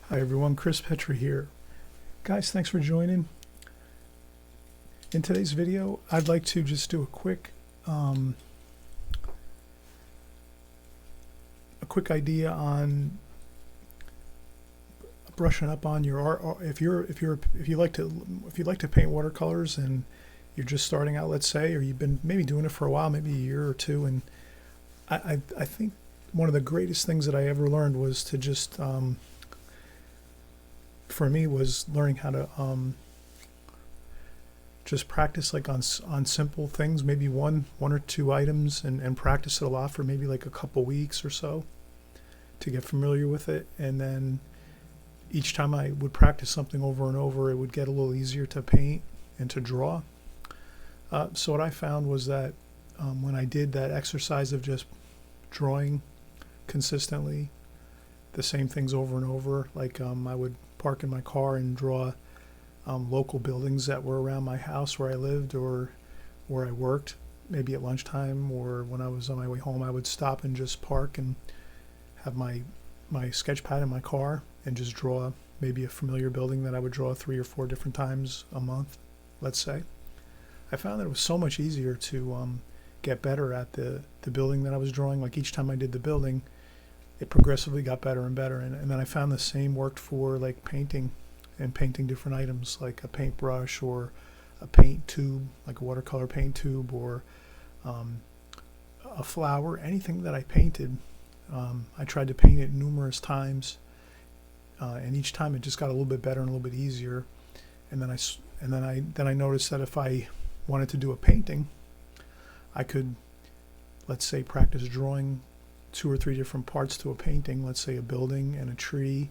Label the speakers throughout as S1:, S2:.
S1: Hi everyone, Chris Petrie here. Guys, thanks for joining. In today's video, I'd like to just do a quick idea on brushing up on your art. If you like to paint watercolors and you're just starting out, let's say, or you've been maybe doing it for a while, maybe a year or two, and I think one of the greatest things that I ever learned was to just for me was learning how to just practice like on simple things, maybe one or two items, and practice it a lot for maybe like a couple weeks or so to get familiar with it. And then each time I would practice something over and over, it would get a little easier to paint and to draw. So what I found was that when I did that exercise of just drawing consistently the same things over and over, like I would park in my car and draw local buildings that were around my house where I lived or where I worked, maybe at lunchtime or when I was on my way home. I would stop and just park and have my sketch pad in my car and just draw maybe a familiar building that I would draw 3 or 4 different times a month, let's say. I found that it was so much easier to get better at the building that I was drawing. Like each time I did the building, it progressively got better and better. And then I found the same worked for like painting and painting different items like a paintbrush or a paint tube, like a watercolor paint tube, or a flower. Anything that I painted, I tried to paint it numerous times, and each time it just got a little bit better and a little bit easier. And then I noticed that if I wanted to do a painting, I could, let's say, practice drawing 2 or 3 different parts to a painting, let's say a building and a tree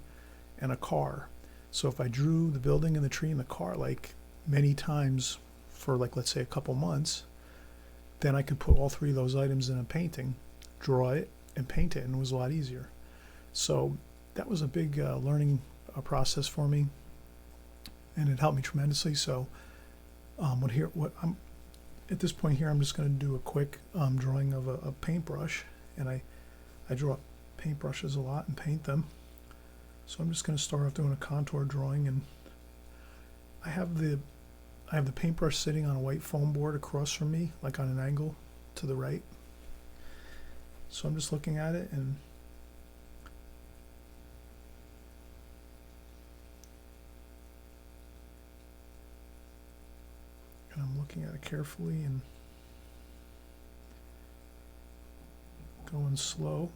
S1: and a car. So if I drew the building and the tree and the car like many times for like, let's say, a couple months, then I could put all 3 of those items in a painting, draw it and paint it, and it was a lot easier. So that was a big learning process for me, and it helped me tremendously. So at this point here, I'm just going to do a quick drawing of a paintbrush, and I draw paintbrushes a lot and paint them. So I'm just going to start off doing a contour drawing, and I have the paintbrush sitting on a white foam board across from me, like on an angle to the right. So I'm just looking at it, and I'm looking at it carefully and going slow.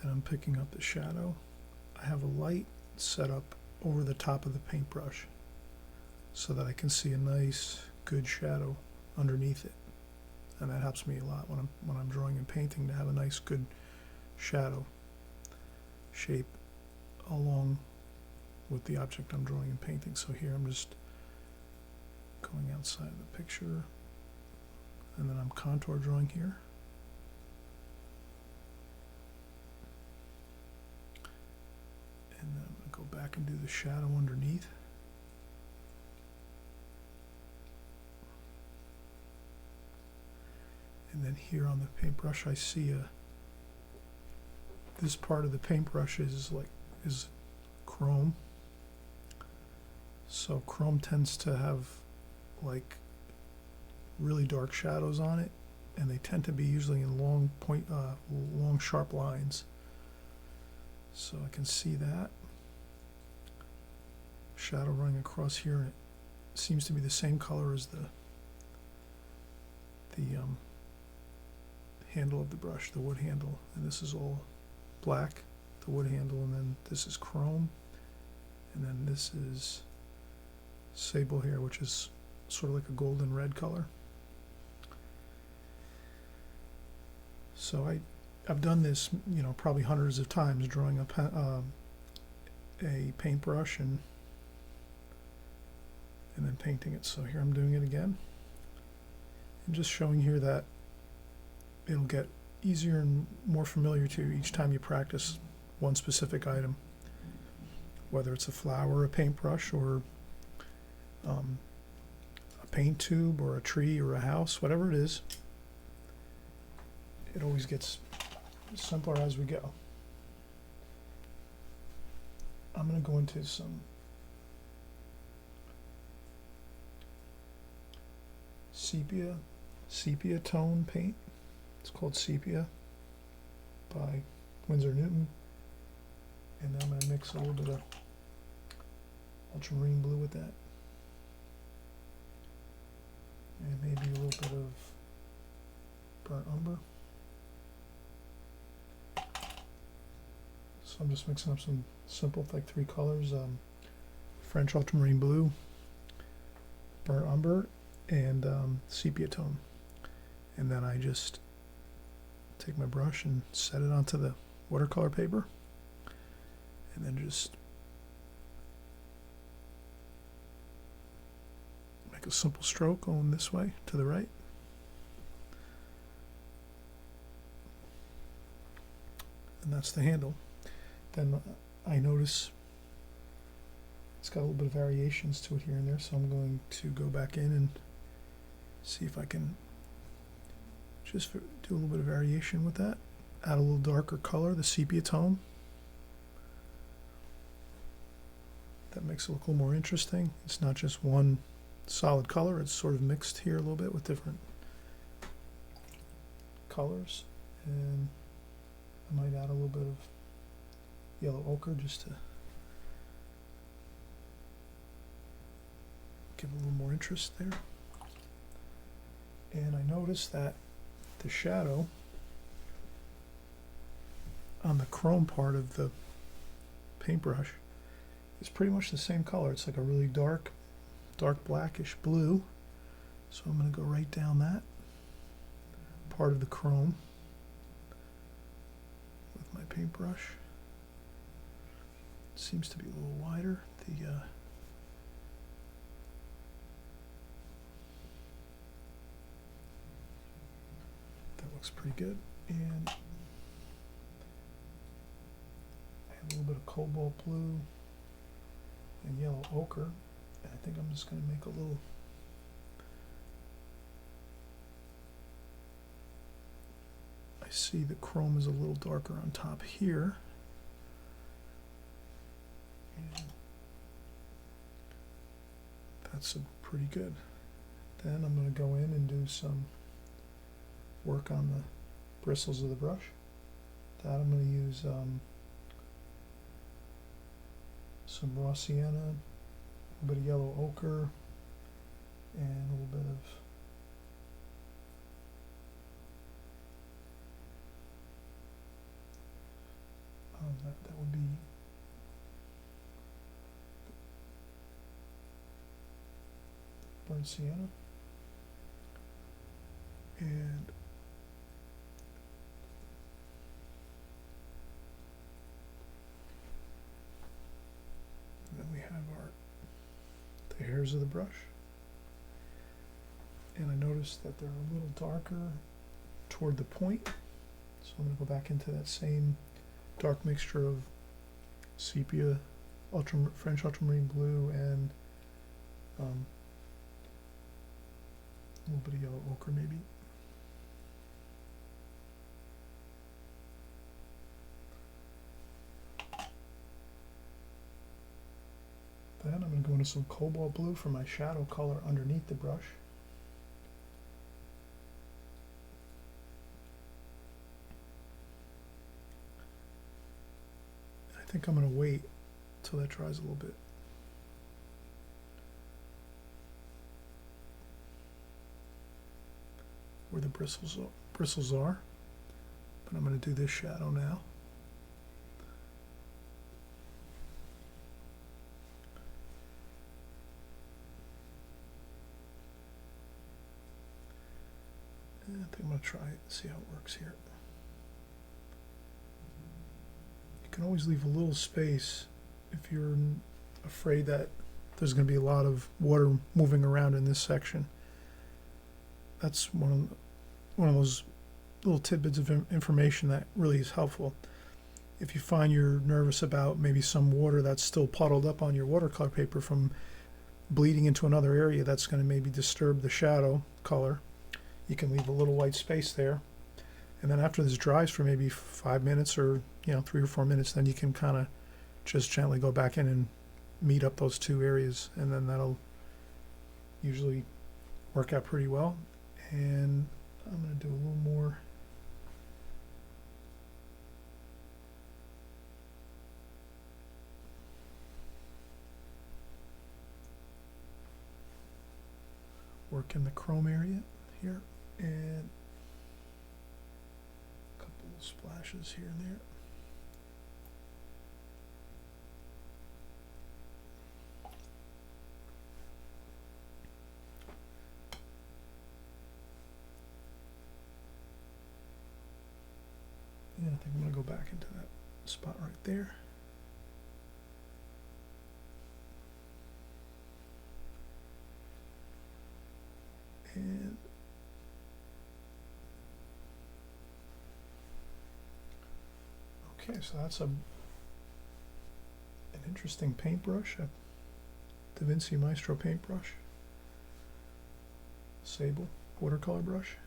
S1: Then I'm picking up the shadow. I have a light set up over the top of the paintbrush so that I can see a nice good shadow underneath it, and that helps me a lot when I'm drawing and painting, to have a nice good shadow shape along with the object I'm drawing and painting. So here I'm just going outside of the picture, and then I'm contour drawing here. And then I'm going to go back and do the shadow underneath. And then here on the paintbrush, I see this part of the paintbrush is chrome. So chrome tends to have like really dark shadows on it, and they tend to be usually in long sharp lines. So I can see that shadow running across here, and it seems to be the same color as the handle of the brush, the wood handle, and this is all black, the wood handle, and then this is chrome, and then this is sable here, which is sort of like a golden red color. So I've done this, probably hundreds of times, drawing a paintbrush and then painting it. So here I'm doing it again, and just showing here that it'll get easier and more familiar to you each time you practice one specific item, whether it's a flower, a paintbrush, or a paint tube, or a tree, or a house, whatever it is. It always gets simpler as we go. I'm going to go into some sepia tone paint. It's called Sepia by Winsor Newton. And then I'm going to mix a little bit of ultramarine blue with that. And maybe a little bit of burnt umber. So I'm just mixing up some simple, like 3 colors, French ultramarine blue, burnt umber, and sepia tone. And then I just take my brush and set it onto the watercolor paper, and then just make a simple stroke going this way to the right. And that's the handle. Then I notice it's got a little bit of variations to it here and there, so I'm going to go back in and see if I can just do a little bit of variation with that. Add a little darker color, the sepia tone. That makes it look a little more interesting. It's not just one solid color, it's sort of mixed here a little bit with different colors. And I might add a little bit of yellow ochre just to give a little more interest there. And I noticed that the shadow on the chrome part of the paintbrush is pretty much the same color. It's like a really dark blackish blue. So I'm going to go right down that part of the chrome with my paintbrush. It seems to be a little wider. That looks pretty good. And I have a little bit of cobalt blue and yellow ochre. And I think I'm just going to make a little I see the chrome is a little darker on top here. And that's pretty good. Then I'm going to go in and do some work on the bristles of the brush. That I'm going to use some raw sienna, a little bit of yellow ochre, and a little bit of that would be burnt sienna, and then we have the hairs of the brush, and I noticed that they're a little darker toward the point, so I'm going to go back into that same dark mixture of sepia, French ultramarine blue, and a little bit of yellow ochre maybe. Then I'm going to go into some cobalt blue for my shadow color underneath the brush. I think I'm going to wait till that dries a little bit. Where the bristles are, but I'm going to do this shadow now. And I think I'm going to try it and see how it works here. You can always leave a little space if you're afraid that there's going to be a lot of water moving around in this section. That's one of those little tidbits of information that really is helpful. If you find you're nervous about maybe some water that's still puddled up on your watercolor paper from bleeding into another area that's going to maybe disturb the shadow color, you can leave a little white space there. And then after this dries for maybe 5 minutes or 3 or 4 minutes, then you can kind of just gently go back in and meet up those two areas, and then that'll usually work out pretty well. And I'm going to do a little more. Work in the chrome area here, and a couple of splashes here and there. And I think I'm going to go back into that spot right there. And okay, so that's an interesting paintbrush, a Da Vinci Maestro paintbrush, sable watercolor brush,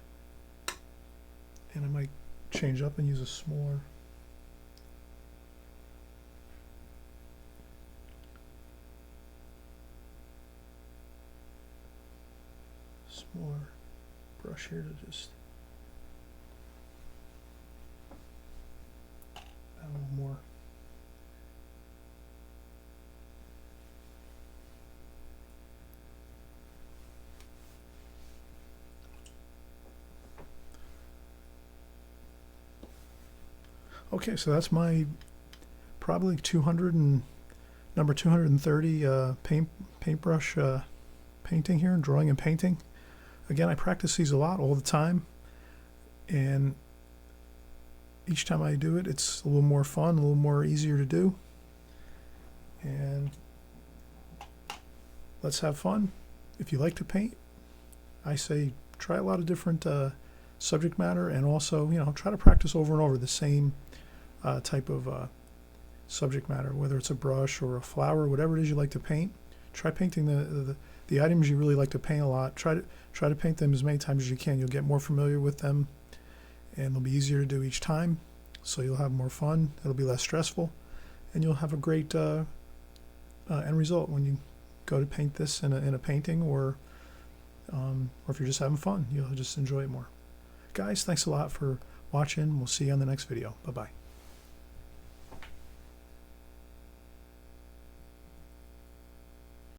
S1: and I might change up and use a smaller brush here to just add a little more. Okay, so that's my probably number 230 paintbrush painting here, drawing and painting. Again, I practice these a lot, all the time, and each time I do it, it's a little more fun, a little more easier to do. And let's have fun. If you like to paint, I say try a lot of different subject matter, and also, try to practice over and over the same type of subject matter, whether it's a brush or a flower, whatever it is you like to paint. Try painting the items you really like to paint a lot. Try to paint them as many times as you can. You'll get more familiar with them, and they'll be easier to do each time. So you'll have more fun. It'll be less stressful, and you'll have a great end result when you go to paint this in a painting, or if you're just having fun, you'll just enjoy it more. Guys, thanks a lot for watching. We'll see you on the next video. Bye bye.